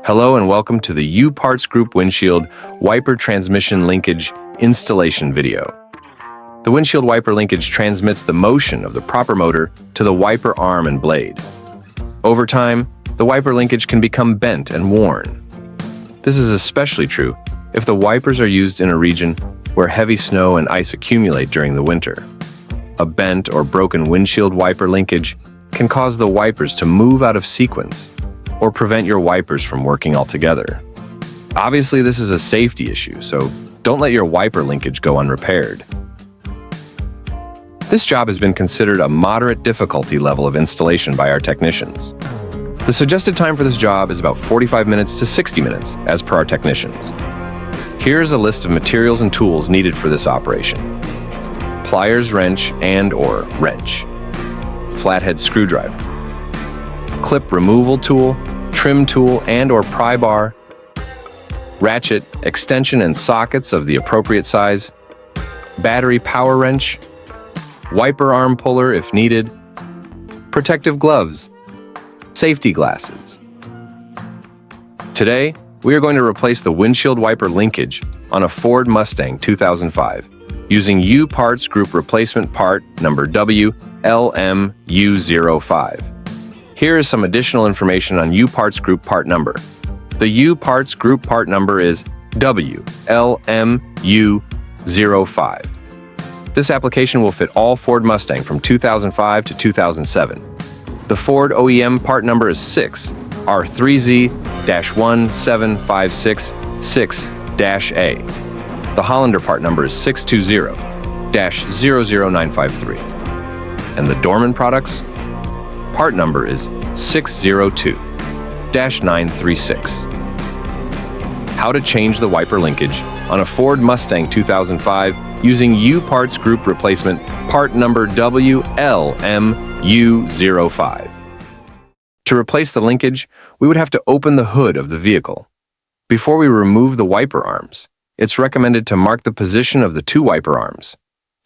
Hello and welcome to the U-Parts Group Windshield Wiper Transmission Linkage installation video. The windshield wiper linkage transmits the motion of the proper motor to the wiper arm and blade. Over time, the wiper linkage can become bent and worn. This is especially true if the wipers are used in a region where heavy snow and ice accumulate during the winter. A bent or broken windshield wiper linkage can cause the wipers to move out of sequence or prevent your wipers from working altogether. Obviously, this is a safety issue, so don't let your wiper linkage go unrepaired. This job has been considered a moderate difficulty level of installation by our technicians. The suggested time for this job is about 45 minutes to 60 minutes, as per our technicians. Here is a list of materials and tools needed for this operation. Pliers wrench and/or wrench, flathead screwdriver, clip removal tool, trim tool and/or pry bar, ratchet, extension and sockets of the appropriate size, battery power wrench, wiper arm puller if needed, protective gloves, safety glasses. Today, we are going to replace the windshield wiper linkage on a Ford Mustang 2005 using U-Parts Group replacement part number WLMU05. Here is some additional information on U-Parts Group part number. The U-Parts Group part number is WLMU05. This application will fit all Ford Mustang from 2005 to 2007. The Ford OEM part number is 6 R3Z-17566-A. The Hollander part number is 620-00953. And the Dorman products part number is 602-936. How to change the wiper linkage on a Ford Mustang 2005 using U-Parts Group replacement part number WLMU05. To replace the linkage, we would have to open the hood of the vehicle. Before we remove the wiper arms, it's recommended to mark the position of the two wiper arms,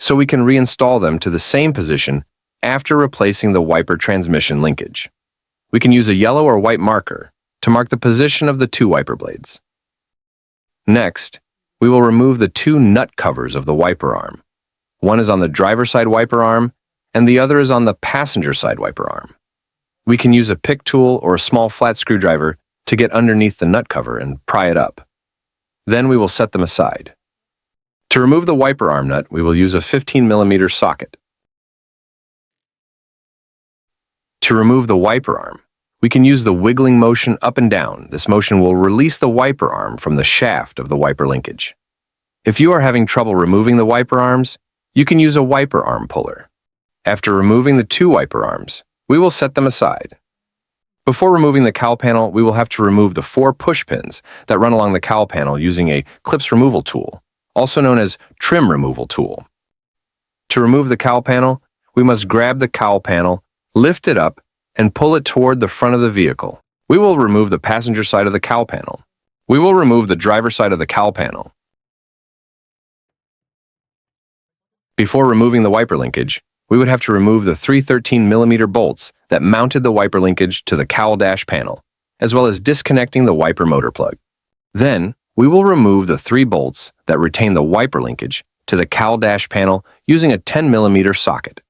so we can reinstall them to the same position after replacing the wiper transmission linkage. We can use a yellow or white marker to mark the position of the two wiper blades. Next, we will remove the two nut covers of the wiper arm. One is on the driver's side wiper arm, and the other is on the passenger side wiper arm. We can use a pick tool or a small flat screwdriver to get underneath the nut cover and pry it up. Then we will set them aside. To remove the wiper arm nut, we will use a 15mm socket. To remove the wiper arm, we can use the wiggling motion up and down. This motion will release the wiper arm from the shaft of the wiper linkage. If you are having trouble removing the wiper arms, you can use a wiper arm puller. After removing the two wiper arms, we will set them aside. Before removing the cowl panel, we will have to remove the 4 push pins that run along the cowl panel using a clips removal tool, also known as trim removal tool. To remove the cowl panel, we must grab the cowl panel, lift it up, and pull it toward the front of the vehicle. We will remove the passenger side of the cowl panel. We will remove the driver's side of the cowl panel. Before removing the wiper linkage, we would have to remove the 3 13mm bolts that mounted the wiper linkage to the cowl dash panel, as well as disconnecting the wiper motor plug. Then, we will remove the 3 bolts that retain the wiper linkage to the cowl dash panel using a 10mm socket.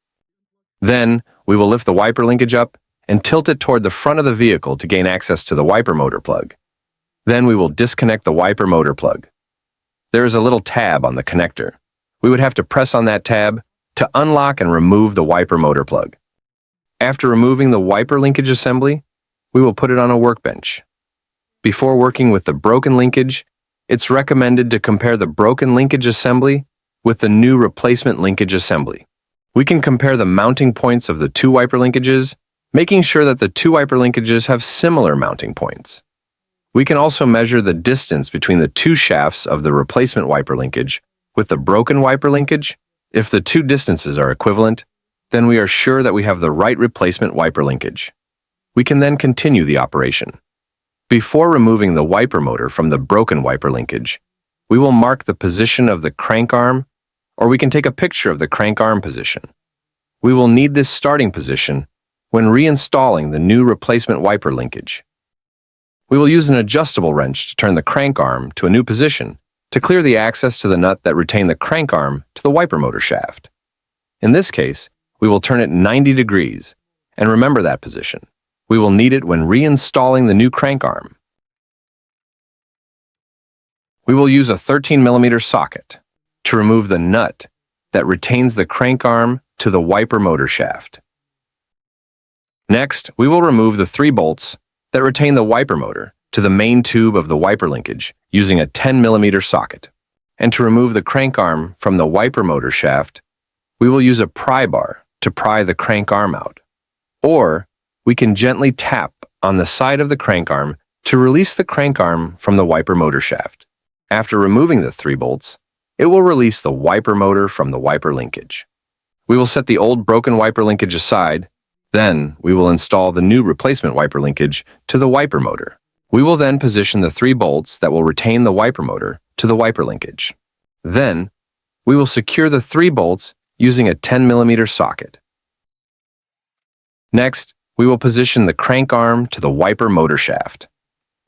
Then, we will lift the wiper linkage up and tilt it toward the front of the vehicle to gain access to the wiper motor plug. Then we will disconnect the wiper motor plug. There is a little tab on the connector. We would have to press on that tab to unlock and remove the wiper motor plug. After removing the wiper linkage assembly, we will put it on a workbench. Before working with the broken linkage, it's recommended to compare the broken linkage assembly with the new replacement linkage assembly. We can compare the mounting points of the two wiper linkages, making sure that the two wiper linkages have similar mounting points. We can also measure the distance between the two shafts of the replacement wiper linkage with the broken wiper linkage. If the two distances are equivalent, then we are sure that we have the right replacement wiper linkage. We can then continue the operation. Before removing the wiper motor from the broken wiper linkage, we will mark the position of the crank arm, or we can take a picture of the crank arm position. We will need this starting position when reinstalling the new replacement wiper linkage. we will use an adjustable wrench to turn the crank arm to a new position to clear the access to the nut that retained the crank arm to the wiper motor shaft. In this case, we will turn it 90 degrees, and remember that position. We will need it when reinstalling the new crank arm. We will use a 13mm socket to remove the nut that retains the crank arm to the wiper motor shaft. Next, we will remove the 3 bolts that retain the wiper motor to the main tube of the wiper linkage using a 10mm socket. And to remove the crank arm from the wiper motor shaft, we will use a pry bar to pry the crank arm out. Or we can gently tap on the side of the crank arm to release the crank arm from the wiper motor shaft. After removing the 3 bolts, it will release the wiper motor from the wiper linkage. We will set the old broken wiper linkage aside. Then, we will install the new replacement wiper linkage to the wiper motor. We will then position the 3 bolts that will retain the wiper motor to the wiper linkage. Then, we will secure the 3 bolts using a 10mm socket. Next, we will position the crank arm to the wiper motor shaft.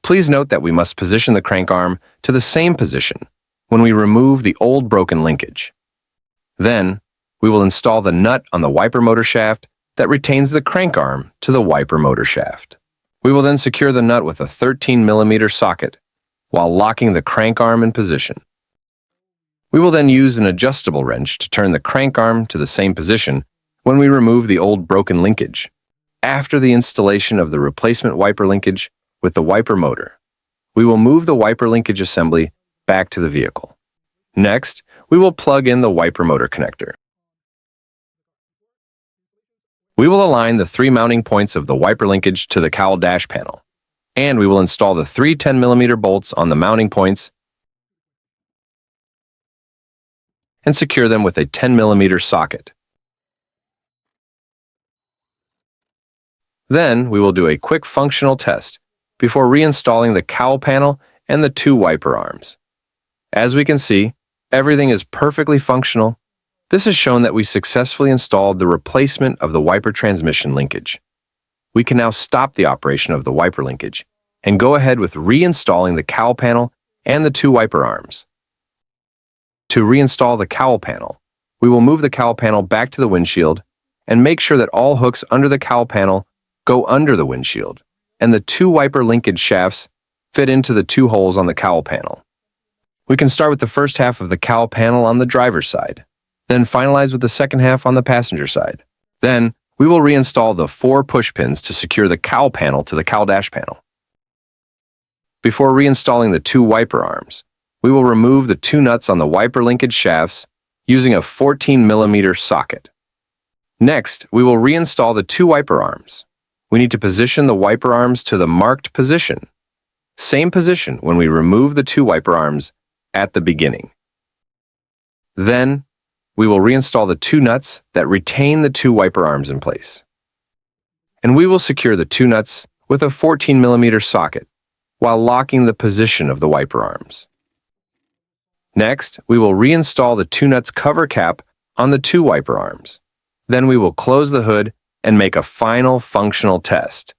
Please note that we must position the crank arm to the same position when we remove the old broken linkage. Then, we will install the nut on the wiper motor shaft that retains the crank arm to the wiper motor shaft. We will then secure the nut with a 13mm socket while locking the crank arm in position. We will then use an adjustable wrench to turn the crank arm to the same position when we remove the old broken linkage. After the installation of the replacement wiper linkage with the wiper motor, we will move the wiper linkage assembly back to the vehicle. Next, we will plug in the wiper motor connector. We will align the 3 mounting points of the wiper linkage to the cowl dash panel, and we will install the 3 10mm bolts on the mounting points and secure them with a 10mm socket. Then, we will do a quick functional test before reinstalling the cowl panel and the 2 wiper arms. As we can see, everything is perfectly functional. This has shown that we successfully installed the replacement of the wiper transmission linkage. We can now stop the operation of the wiper linkage and go ahead with reinstalling the cowl panel and the 2 wiper arms. To reinstall the cowl panel, we will move the cowl panel back to the windshield and make sure that all hooks under the cowl panel go under the windshield, and the 2 wiper linkage shafts fit into the 2 holes on the cowl panel. We can start with the first half of the cowl panel on the driver's side, then finalize with the second half on the passenger side. Then, we will reinstall the 4 push pins to secure the cowl panel to the cowl dash panel. Before reinstalling the 2 wiper arms, we will remove the 2 nuts on the wiper linkage shafts using a 14mm socket. Next, we will reinstall the 2 wiper arms. We need to position the wiper arms to the marked position. Same position when we remove the 2 wiper arms at the beginning. Then, we will reinstall the 2 nuts that retain the 2 wiper arms in place. And we will secure the 2 nuts with a 14mm socket while locking the position of the wiper arms. Next, we will reinstall the 2 nuts cover cap on the 2 wiper arms. Then we will close the hood and make a final functional test,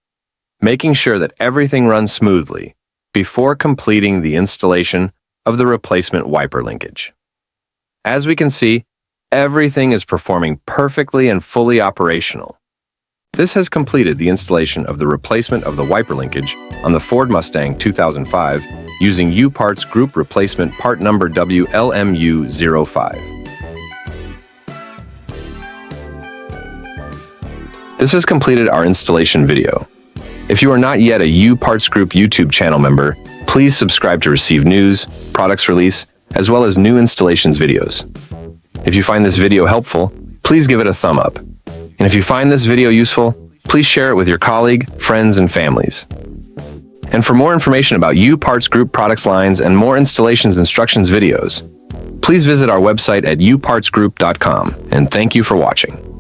making sure that everything runs smoothly before completing the installation of the replacement wiper linkage. As we can see, everything is performing perfectly and fully operational. This has completed the installation of the replacement of the wiper linkage on the Ford Mustang 2005 using U-Parts Group Replacement Part Number WLMU05. This has completed our installation video. If you are not yet a U-Parts Group YouTube channel member, please subscribe to receive news, products release, as well as new installations videos. If you find this video helpful, please give it a thumb up. And if you find this video useful, please share it with your colleague, friends, and families. And for more information about U-Parts Group products lines and more installations instructions videos, please visit our website at upartsgroup.com, and thank you for watching.